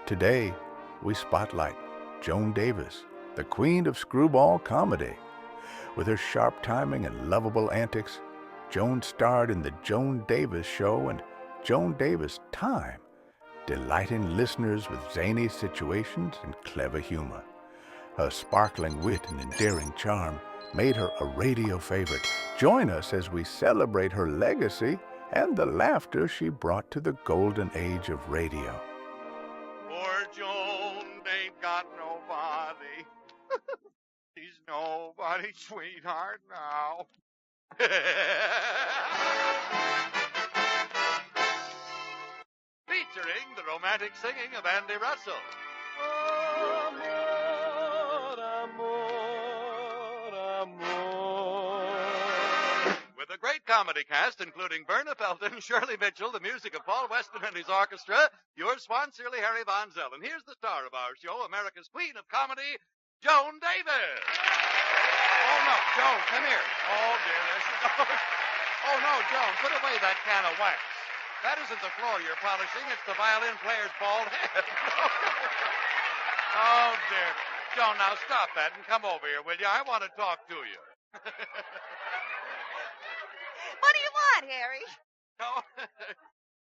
Today, we spotlight Joan Davis, the queen of screwball comedy. With her sharp timing and lovable antics, Joan starred in The Joan Davis Show and Joan Davis Time, delighting listeners with zany situations and clever humor. Her sparkling wit and endearing charm made her a radio favorite. Join us as we celebrate her legacy and the laughter she brought to the golden age of radio. Poor Joan ain't got nobody. She's nobody's sweetheart now. Featuring the romantic singing of Andy Russell. Amor, amor, amor. With a great comedy cast including Verna Felton, Shirley Mitchell, the music of Paul Weston and his orchestra, yours sincerely, Harry Von Zell. And here's the star of our show, America's queen of comedy, Joan Davis. Oh, no, Joan, come here. Oh, dear, there she goes. Oh, no, Joan, put away that can of wax. That isn't the floor you're polishing. It's the violin player's bald head. Oh, dear. Joan, now stop that and come over here, will you? I want to talk to you. What do you want, Harry? No,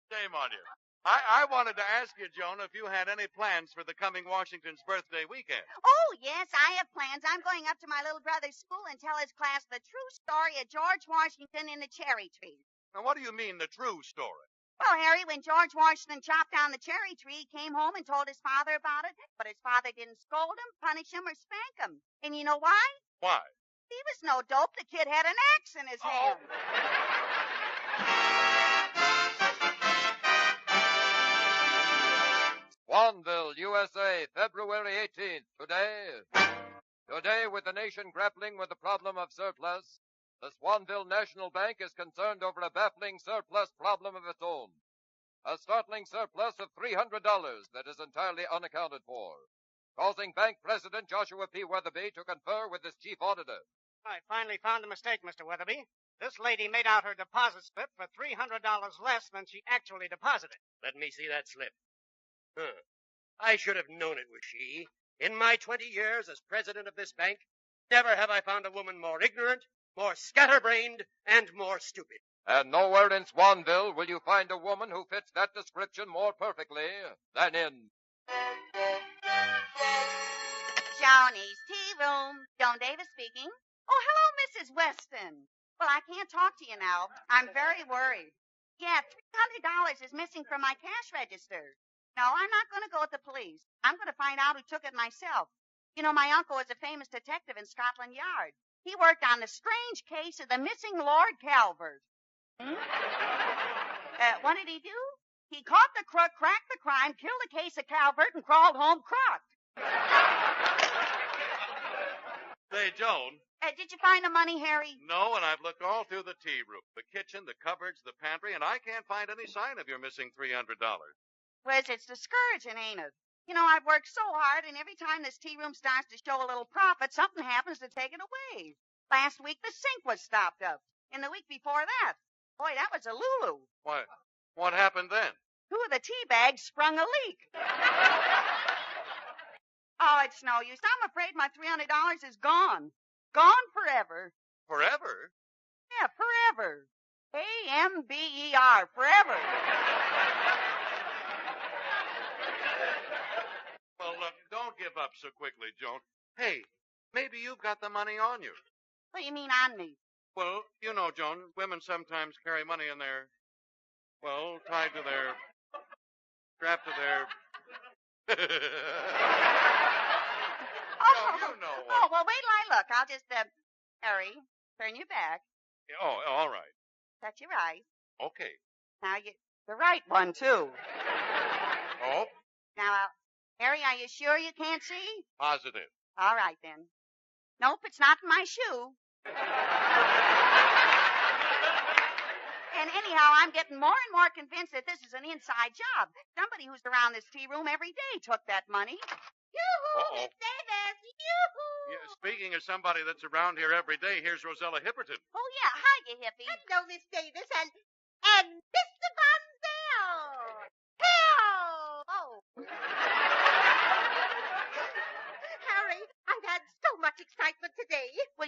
shame on you. I wanted to ask you, Joan, if you had any plans for the coming Washington's birthday weekend. Oh, yes, I have plans. I'm going up to my little brother's school and tell his class the true story of George Washington and the cherry tree. Now, what do you mean, the true story? Well, Harry, when George Washington chopped down the cherry tree, he came home and told his father about it, but his father didn't scold him, punish him, or spank him. And you know why? Why? He was no dope. The kid had an axe in his hand. Swanville, USA, February 18th. Today, with the nation grappling with the problem of surplus, the Swanville National Bank is concerned over a baffling surplus problem of its own. A startling surplus of $300 that is entirely unaccounted for, causing Bank President Joshua P. Weatherby to confer with his chief auditor. I finally found a mistake, Mr. Weatherby. This lady made out her deposit slip for $300 less than she actually deposited. Let me see that slip. I should have known it was she. In my 20 years as president of this bank, never have I found a woman more ignorant, more scatterbrained, and more stupid. And nowhere in Swanville will you find a woman who fits that description more perfectly than in Johnny's Tea Room. Joan Davis speaking. Oh, hello, Mrs. Weston. Well, I can't talk to you now. I'm very worried. Yeah, $300 is missing from my cash register. No, I'm not going to go with the police. I'm going to find out who took it myself. You know, my uncle was a famous detective in Scotland Yard. He worked on the strange case of the missing Lord Calvert. What did he do? He caught the crook, cracked the crime, killed the case of Calvert, and crawled home crocked. Say, Joan. Did you find the money, Harry? No, and I've looked all through the tea room, the kitchen, the cupboards, the pantry, and I can't find any sign of your missing $300. Wes, it's discouraging, ain't it? You know, I've worked so hard, and every time this tea room starts to show a little profit, something happens to take it away. Last week, the sink was stopped up. And the week before that, boy, that was a Lulu. Why, what happened then? 2 of the tea bags sprung a leak. Oh, it's no use. I'm afraid my $300 is gone. Gone forever. Forever? Yeah, forever. A-M-B-E-R, forever. Well, look, don't give up so quickly, Joan. Hey, maybe you've got the money on you. What do you mean on me? Well, you know, Joan, women sometimes carry money in their, well, tied to their, strapped to their... Oh, you know what. Oh, well, wait till I look. I'll just, Harry, turn your back. Oh, all right. Touch your eyes. Okay. Now, the right one, too. Oh? Now, Harry, are you sure you can't see? Positive. All right, then. Nope, it's not in my shoe. And anyhow, I'm getting more and more convinced that this is an inside job. Somebody who's around this tea room every day took that money. Yoo-hoo, Miss Davis, yoo-hoo. Yeah, speaking of somebody that's around here every day, here's Rosella Hipperton. Oh, yeah, hi, you hippie. Hello, Miss Davis, and Mr. Von Zell. Hell! Oh.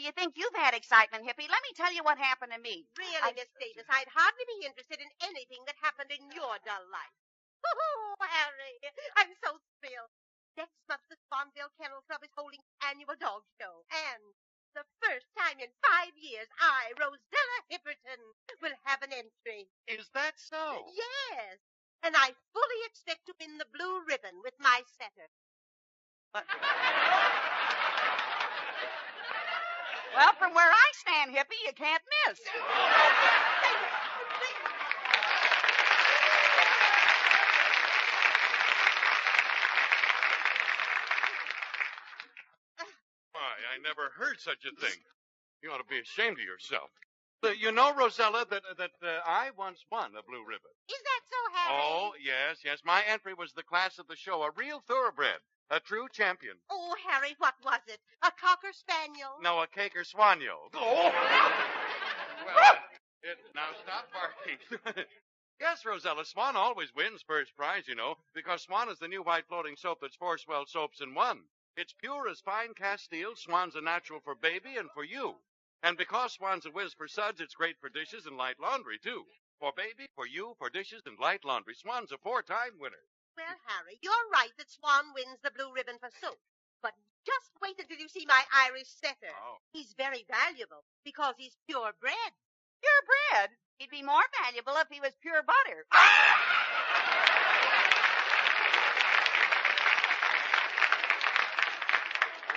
you think you've had excitement, Hippie? Let me tell you what happened to me. Really, Miss Davis, I'd hardly be interested in anything that happened in your dull life. Oh, Harry, I'm so thrilled. Next month, the Swanville Kennel Club is holding annual dog show. And the first time in 5 years, I, Rosella Hipperton, will have an entry. Is that so? Yes. And I fully expect to win the blue ribbon with my setter. Well, from where I stand, Hippie, you can't miss. Why, I never heard such a thing. You ought to be ashamed of yourself. You know, Rosella, that I once won a blue ribbon. Is that so, Harry? Oh, yes. My entry was the class of the show, a real thoroughbred, a true champion. Oh, Harry, what was it? A cocker spaniel? No, a caker swanio. Oh! Well, now stop barking. Yes, Rosella, Swan always wins first prize, you know, because Swan is the new white floating soap that's 4 swell soaps in one. It's pure as fine Castile. Swan's a natural for baby and for you. And because Swan's a whiz for suds, it's great for dishes and light laundry, too. For baby, for you, for dishes, and light laundry. Swan's a 4-time winner. Well, Harry, you're right that Swan wins the blue ribbon for soap. But just wait until you see my Irish setter. Oh. He's very valuable because he's purebred. Purebred? He'd be more valuable if he was pure butter.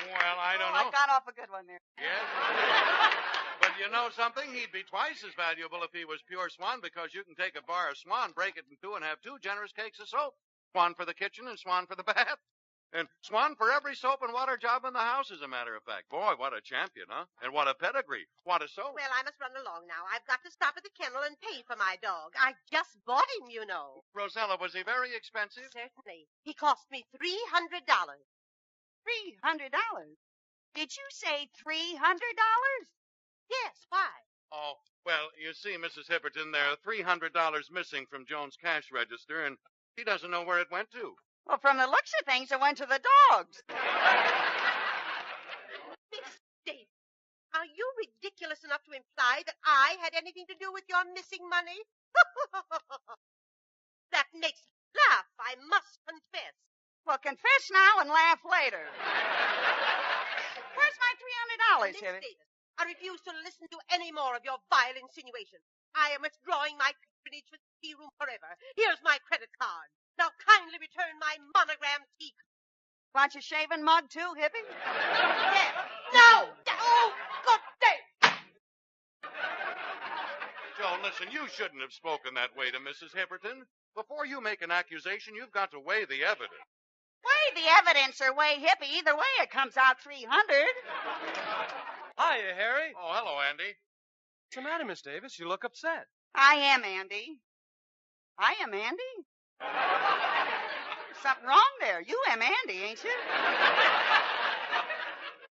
Well, I don't know. I got off a good one there. Yes. But you know something? He'd be twice as valuable if he was pure Swan, because you can take a bar of Swan, break it in two, and have 2 generous cakes of soap. Swan for the kitchen and Swan for the bath. And Swan for every soap and water job in the house, as a matter of fact. Boy, what a champion, huh? And what a pedigree. What a soap. Well, I must run along now. I've got to stop at the kennel and pay for my dog. I just bought him, you know. Rosella, was he very expensive? Certainly. He cost me $300. $300? Did you say $300? Yes, why? Oh, well, you see, Mrs. Hipperton, there are $300 missing from Joan's cash register, and she doesn't know where it went to. Well, from the looks of things, it went to the dogs. Miss Davis, are you ridiculous enough to imply that I had anything to do with your missing money? That makes me laugh, I must confess. Well, confess now and laugh later. Where's my $300, Miss Hippie? Davis, I refuse to listen to any more of your vile insinuations. I am withdrawing my patronage with the tea room forever. Here's my credit card. Now kindly return my monogram tea. Want your shaving mug, too, Hippie? Yes. No! Oh, good day! Joan, listen, you shouldn't have spoken that way to Mrs. Hipperton. Before you make an accusation, you've got to weigh the evidence. Weigh the evidence or weigh Hippie. Either way, it comes out 300. Hiya, Harry. Oh, hello, Andy. What's the matter, Miss Davis? You look upset. I am Andy. I am Andy? Something wrong there. You am Andy, ain't you?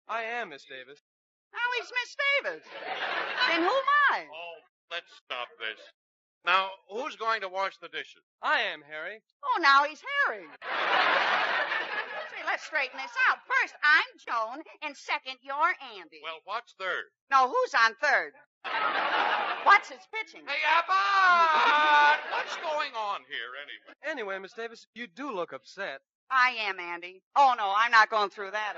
I am, Miss Davis. Now he's Miss Davis. Then who am I? Oh, let's stop this. Now, who's going to wash the dishes? I am, Harry. Oh, now he's Harry. Say, let's straighten this out. First, I'm Joan, and second, you're Andy. Well, what's third? No, who's on third? What's his pitching? Hey, Abbott! What's going on here, anyway? Anyway, Miss Davis, you do look upset. I am Andy. Oh, no, I'm not going through that.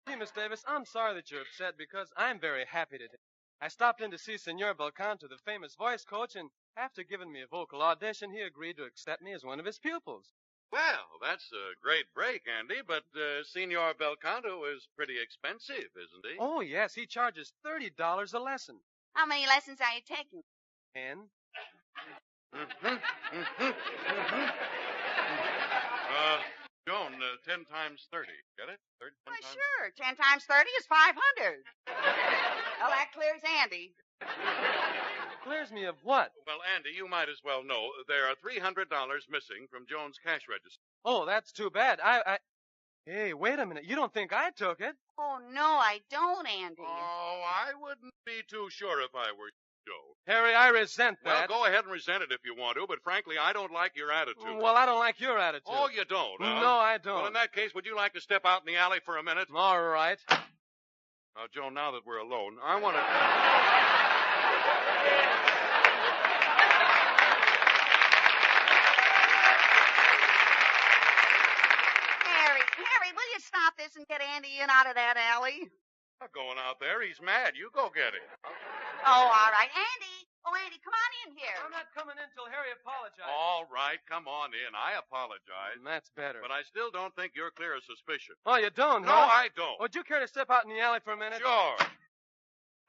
Gee, Miss Davis, I'm sorry that you're upset because I'm very happy today. I stopped in to see Senor Belcanto, the famous voice coach, and after giving me a vocal audition, he agreed to accept me as one of his pupils. Well, that's a great break, Andy, but Senor Belcanto is pretty expensive, isn't he? Oh, yes, he charges $30 a lesson. How many lessons are you taking? 10. Joan, 10 times 30. Get it? 30 Well, times... sure. 10 times 30 is 500. Well, that clears Andy. Clears me of what? Well, Andy, you might as well know there are $300 missing from Joan's cash register. Oh, that's too bad. Hey, wait a minute. You don't think I took it? Oh, no, I don't, Andy. Oh, I wouldn't be too sure if I were Joe. Harry, I resent Well, that. go ahead and resent it if you want to, but frankly, I don't like your attitude. Well, I don't like your attitude. Oh, you don't, huh? No, I don't. Well, in that case, would you like to step out in the alley for a minute? All right. Now, Joan, now that we're alone, I want to... Harry, will you stop this and get Andy in out of that alley? I'm going out there. He's mad. You go get him. Oh, all right. Andy! Oh, Andy, come on in here. I'm not coming in till Harry apologizes. All right, come on in. I apologize. That's better. But I still don't think you're clear of suspicion. Oh, you don't, No, huh? I don't. Would you care to step out in the alley for a minute? Sure.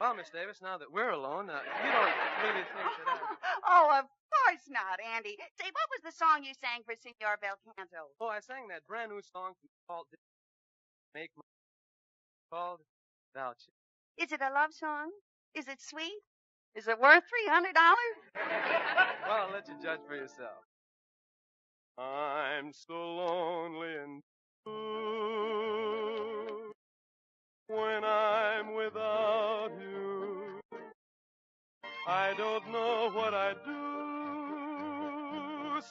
Well, Miss Davis, now that we're alone, you don't really think that Oh, of course not, Andy. Say, what was the song you sang for Senor Belcanto? Oh, I sang that brand new song called Make My... called Without You. Is it a love song? Is it sweet? Is it worth $300? Well, I'll let you judge for yourself. I'm so lonely and blue when I'm without you. I don't know what I'd do,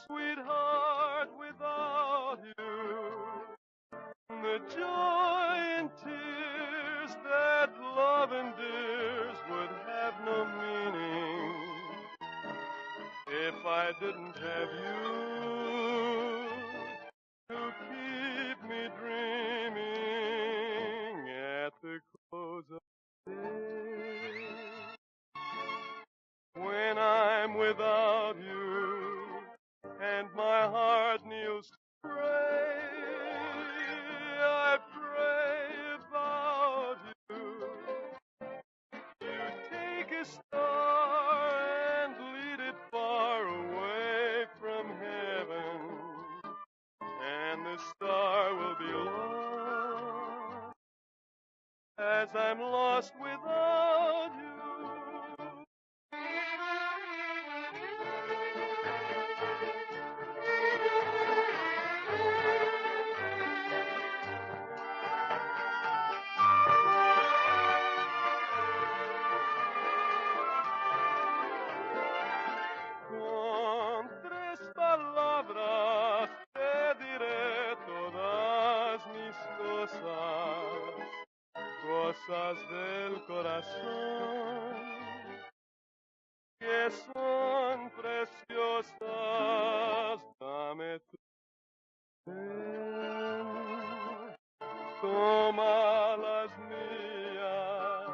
sweetheart, without you. The joy and tears that love endears would have no meaning if I didn't have you to keep me dreaming at the close of the day. When I'm without you and my heart kneels to pray, I pray about you. You take a star and lead it far away from heaven, and the star will be lost as I'm lost without you. Con 3 palabras te diré todas mis cosas, cosas del corazón, que son preciosas. Dame tu ven, toma las mías,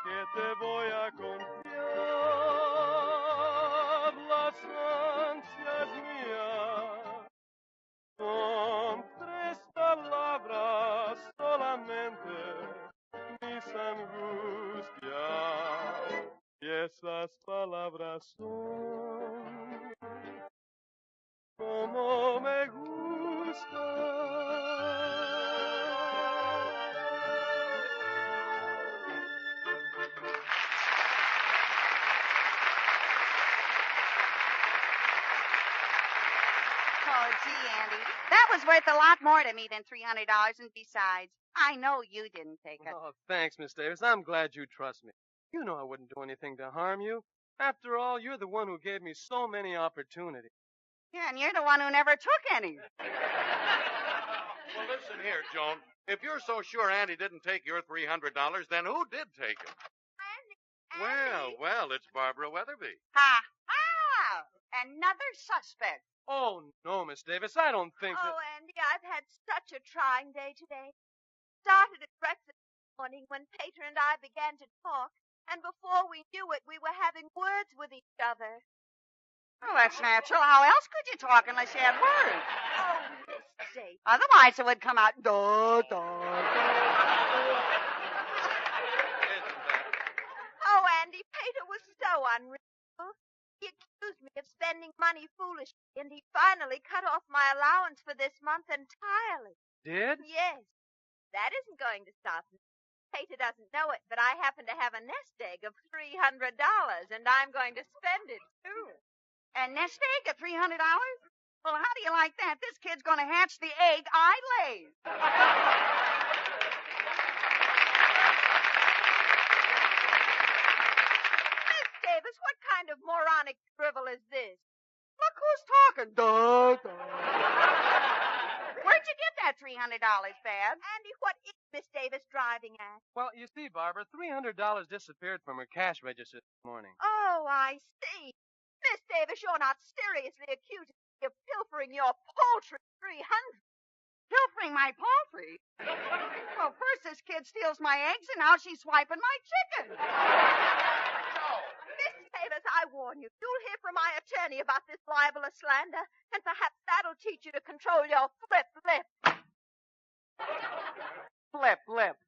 que te voy a confiar las ansias mías. Con 3 palabras solamente mis angustias, y esas palabras son como me gusta. Oh, gee, Andy. That was worth a lot more to me than $300, and besides, I know you didn't take it. Oh, thanks, Miss Davis. I'm glad you trust me. You know I wouldn't do anything to harm you. After all, you're the one who gave me so many opportunities. Yeah, and you're the one who never took any. Well, listen here, Joan. If you're so sure Andy didn't take your $300, then who did take it? Andy. Well, it's Barbara Weatherby. Ha! Another suspect. Oh, no, Miss Davis, I don't think that... Oh, Andy, I've had such a trying day today. Started at breakfast this morning when Pater and I began to talk, and before we knew it, we were having words with each other. Well, that's natural. How else could you talk unless you had words? Oh, Miss Davis. Otherwise, it would come out, duh, duh, duh. Oh, Andy, Pater was so unreasonable. He accused me of spending money foolishly, and he finally cut off my allowance for this month entirely. Did? Yes. That isn't going to stop me. Pater doesn't know it, but I happen to have a nest egg of $300, and I'm going to spend it, too. A nest egg at $300? Well, how do you like that? This kid's going to hatch the egg I laid. Miss Davis, what kind of moronic drivel is this? Look who's talking. Duh, duh. Where'd you get that $300, Bab? Andy, what ignorant Miss Davis driving at? Well, you see, Barbara, $300 disappeared from her cash register this morning. Oh, I see. Miss Davis, you're not seriously accusing me of pilfering your paltry 300. Pilfering my poultry? Well, first this kid steals my eggs, and now she's swiping my chicken. Miss Davis, I warn you, you'll hear from my attorney about this libelous slander, and perhaps that'll teach you to control your flip lip. Flip lip.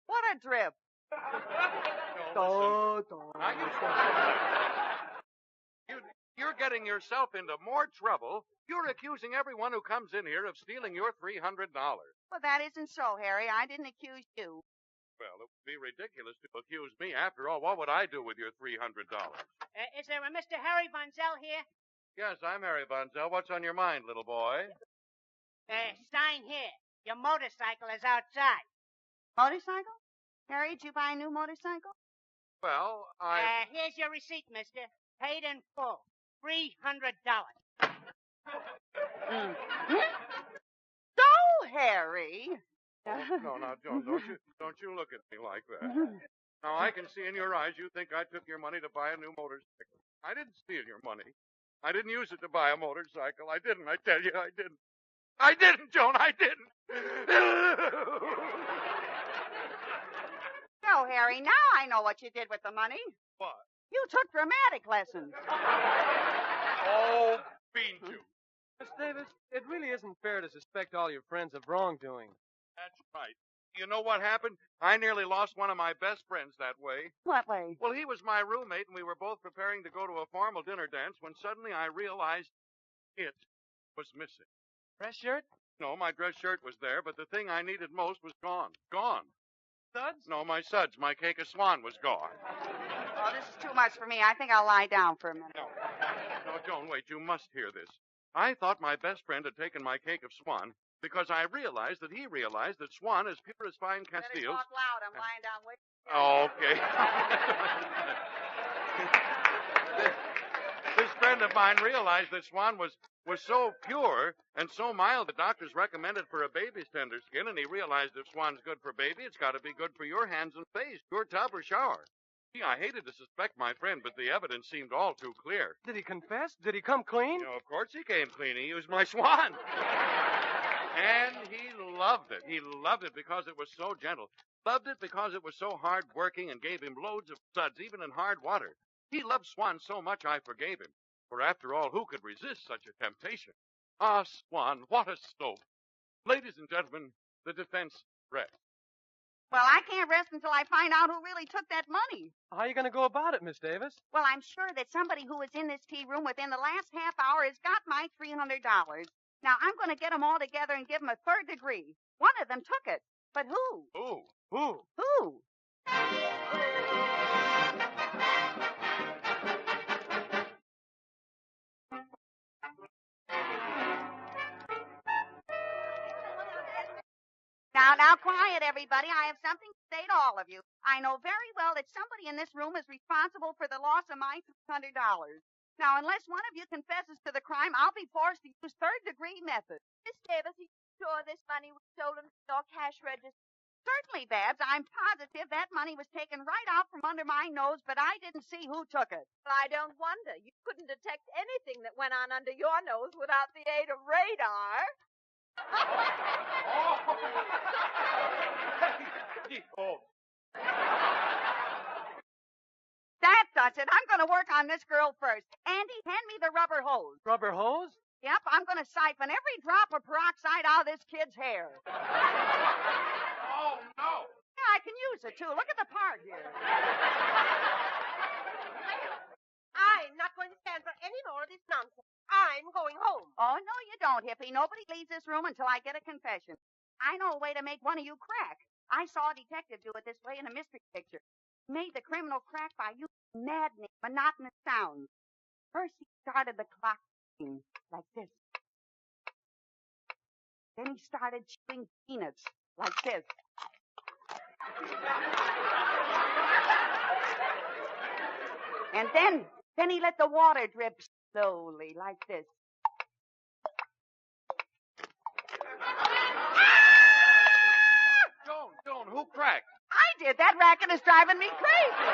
What a drip. You're getting yourself into more trouble. You're accusing everyone who comes in here of stealing your $300. Well, that isn't so, Harry. I didn't accuse you. Well, it would be ridiculous to accuse me. After all, what would I do with your $300? Is there a Mr. Harry Bonzel here? Yes, I'm Harry Bonzel. What's on your mind, little boy? Sign here. Your motorcycle is outside. Motorcycle? Harry, did you buy a new motorcycle? Well, Here's your receipt, mister. Paid in full. $300. So, Harry. No, now, Joan, don't you look at me like that. Now, I can see in your eyes you think I took your money to buy a new motorcycle. I didn't steal your money. I didn't use it to buy a motorcycle. I didn't, I tell you, I didn't. I didn't, Joan, I didn't. No, Harry, now I know what you did with the money. What? You took dramatic lessons. Oh, bean you. Miss Davis, it really isn't fair to suspect all your friends of wrongdoing. That's right. You know what happened? I nearly lost one of my best friends that way. What way? Well, he was my roommate, and we were both preparing to go to a formal dinner dance when suddenly I realized it was missing. Dress shirt? No, my dress shirt was there, but the thing I needed most was gone. Gone. Suds? No, my suds. My cake of swan was gone. Oh, this is too much for me. I think I'll lie down for a minute. No, Joan, wait. You must hear this. I thought my best friend had taken my cake of swan because I realized that he realized that swan is pure as fine Better Castiles. talk loud. I'm lying down. Wait. Okay. This friend of mine realized that swan was so pure and so mild the doctors recommended for a baby's tender skin, and he realized if swan's good for baby, it's got to be good for your hands and face, your tub or shower. Gee, I hated to suspect my friend, but the evidence seemed all too clear. Did he confess? Did he come clean? You know, of course he came clean. He used my swan. And he loved it. He loved it because it was so gentle. Loved it because it was so hard-working and gave him loads of suds, even in hard water. He loved swan so much I forgave him. For after all, who could resist such a temptation? Ah, swan, what a stove. Ladies and gentlemen, the defense rests. Well, I can't rest until I find out who really took that money. How are you going to go about it, Miss Davis? Well, I'm sure that somebody who was in this tea room within the last half hour has got my $300. Now, I'm going to get them all together and give them a third degree. One of them took it. But who? Who? Who? Now, quiet, everybody. I have something to say to all of you. I know very well that somebody in this room is responsible for the loss of my $300. Now, unless one of you confesses to the crime, I'll be forced to use third-degree method. Miss Davis, are you sure this money was stolen from your cash register? Certainly, Babs. I'm positive that money was taken right out from under my nose, but I didn't see who took it. Well, I don't wonder. You couldn't detect anything that went on under your nose without the aid of radar. That does it. I'm going to work on this girl first. Andy, hand me the rubber hose. Rubber hose? Yep, I'm going to siphon every drop of peroxide out of this kid's hair. Oh, no. Yeah, I can use it, too. Look at the part here. I'm not going to stand for any more of this nonsense. I'm going home. Oh, no, you don't, Hippie. Nobody leaves this room until I get a confession. I know a way to make one of you crack. I saw a detective do it this way in a mystery picture. He made the criminal crack by using maddening, monotonous sounds. First, he started the clock ticking like this. Then he started chewing peanuts like this. And then he let the water drip slowly like this. Joan, That racket is driving me crazy.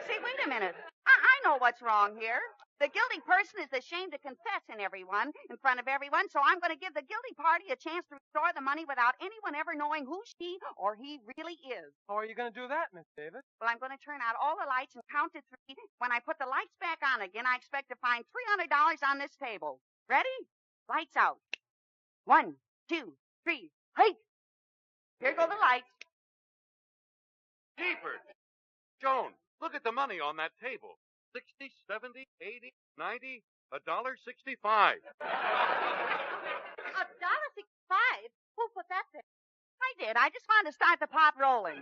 See, wait a minute. I know what's wrong here. The guilty person is ashamed to confess in front of everyone, so I'm going to give the guilty party a chance to restore the money without anyone ever knowing who she or he really is. How are you going to do that, Miss Davis? Well, I'm going to turn out all the lights and count to 3. When I put the lights back on again, I expect to find $300 on this table. Ready? Lights out. 1, 2, 3. Hey! Here go the lights. Jeepers! Joan, look at the money on that table. 60, 70, 80, 90, $1.65. $1.65? Who put that there? I did. I just wanted to start the pot rolling.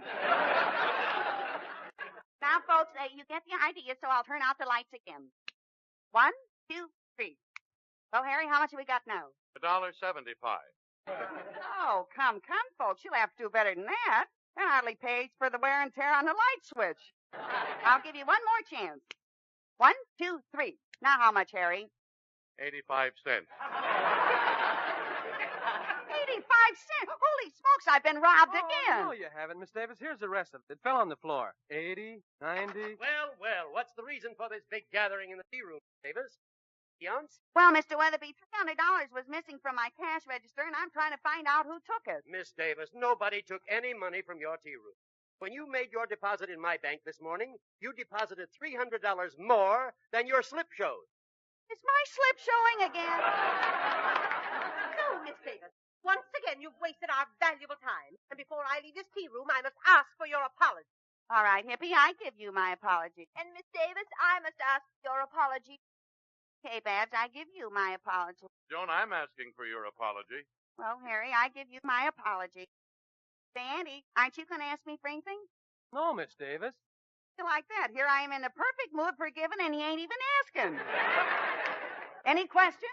Now, folks, you get the idea, so I'll turn out the lights again. 1, 2, 3. So, Harry, how much have we got now? $1.75. Oh, come, folks. You'll have to do better than that. That hardly pays for the wear and tear on the light switch. I'll give you one more chance. 1, 2, 3. Now how much, Harry? 85 cents. 85 cents? Holy smokes, I've been robbed again. No, you haven't, Miss Davis. Here's the rest of it. It fell on the floor. 80, 90. Well, what's the reason for this big gathering in the tea room, Davis? Fiance? Well, Mr. Weatherby, $300 was missing from my cash register, and I'm trying to find out who took it. Miss Davis, nobody took any money from your tea room. When you made your deposit in my bank this morning, you deposited $300 more than your slip showed. Is my slip showing again? No, Miss Davis. Once again, you've wasted our valuable time. And before I leave this tea room, I must ask for your apology. All right, Hippie, I give you my apology. And Miss Davis, I must ask your apology. Okay, Babs, I give you my apology. Joan, I'm asking for your apology. Well, Harry, I give you my apology. Say, Andy, aren't you going to ask me for anything? No, Miss Davis. Like that. Here I am in the perfect mood for giving, and he ain't even asking. Any questions?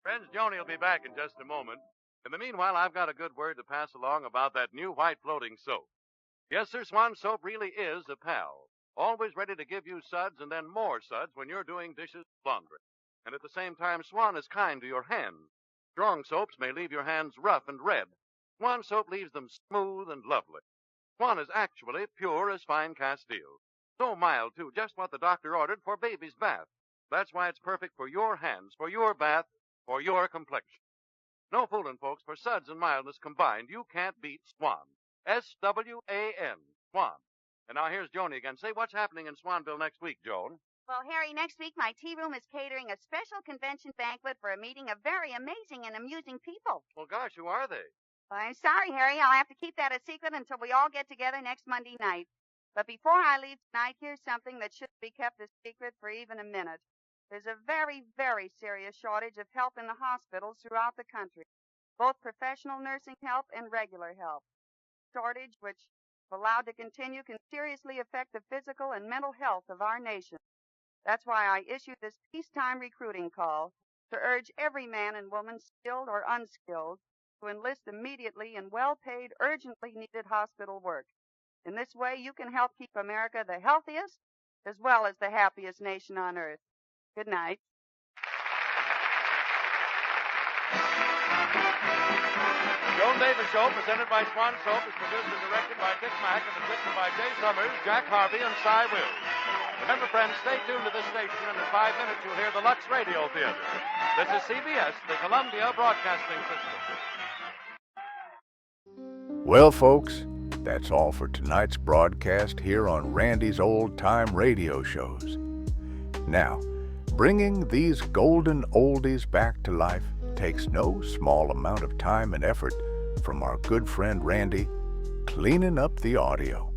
Friends, Joni will be back in just a moment. In the meanwhile, I've got a good word to pass along about that new white floating soap. Yes, sir, Swan Soap really is a pal. Always ready to give you suds and then more suds when you're doing dishes and laundry. And at the same time, Swan is kind to your hands. Strong soaps may leave your hands rough and red. Swan Soap leaves them smooth and lovely. Swan is actually pure as fine Castile. So mild, too, just what the doctor ordered for baby's bath. That's why it's perfect for your hands, for your bath, for your complexion. No fooling, folks. For suds and mildness combined, you can't beat Swan. S-W-A-N, Swan. And now here's Joni again. Say, what's happening in Swanville next week, Joan? Well, Harry, next week my tea room is catering a special convention banquet for a meeting of very amazing and amusing people. Well, gosh, who are they? Well, I'm sorry, Harry. I'll have to keep that a secret until we all get together next Monday night. But before I leave tonight, here's something that shouldn't be kept a secret for even a minute. There's a very, very serious shortage of help in the hospitals throughout the country, both professional nursing help and regular help. Shortage which, if allowed to continue, can seriously affect the physical and mental health of our nation. That's why I issued this peacetime recruiting call to urge every man and woman, skilled or unskilled, to enlist immediately in well-paid, urgently needed hospital work. In this way, you can help keep America the healthiest as well as the happiest nation on earth. Good night. Joan Davis Show, presented by Swan Soap, is produced and directed by Dick Mack and is written by Jay Summers, Jack Harvey, and Cy Wills. Remember, friends, stay tuned to this station, and in 5 minutes you'll hear the Lux Radio Theater. This is CBS, the Columbia Broadcasting System. Well, folks, that's all for tonight's broadcast here on Randy's Old Time Radio Shows. Now, Bringing these golden oldies back to life takes no small amount of time and effort from our good friend Randy, cleaning up the audio,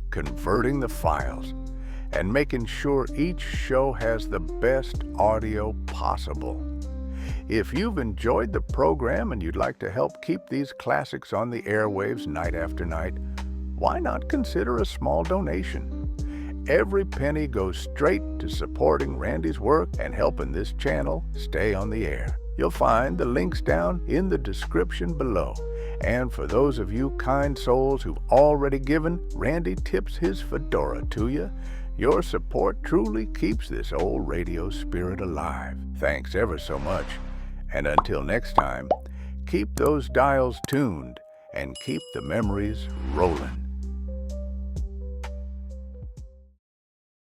converting the files, and making sure each show has the best audio possible. If you've enjoyed the program and you'd like to help keep these classics on the airwaves night after night, why not consider a small donation? Every penny goes straight to supporting Randy's work and helping this channel stay on the air. You'll find the links down in the description below. And for those of you kind souls who've already given, Randy tips his fedora to you. Your support truly keeps this old radio spirit alive. Thanks ever so much. And until next time, keep those dials tuned and keep the memories rolling.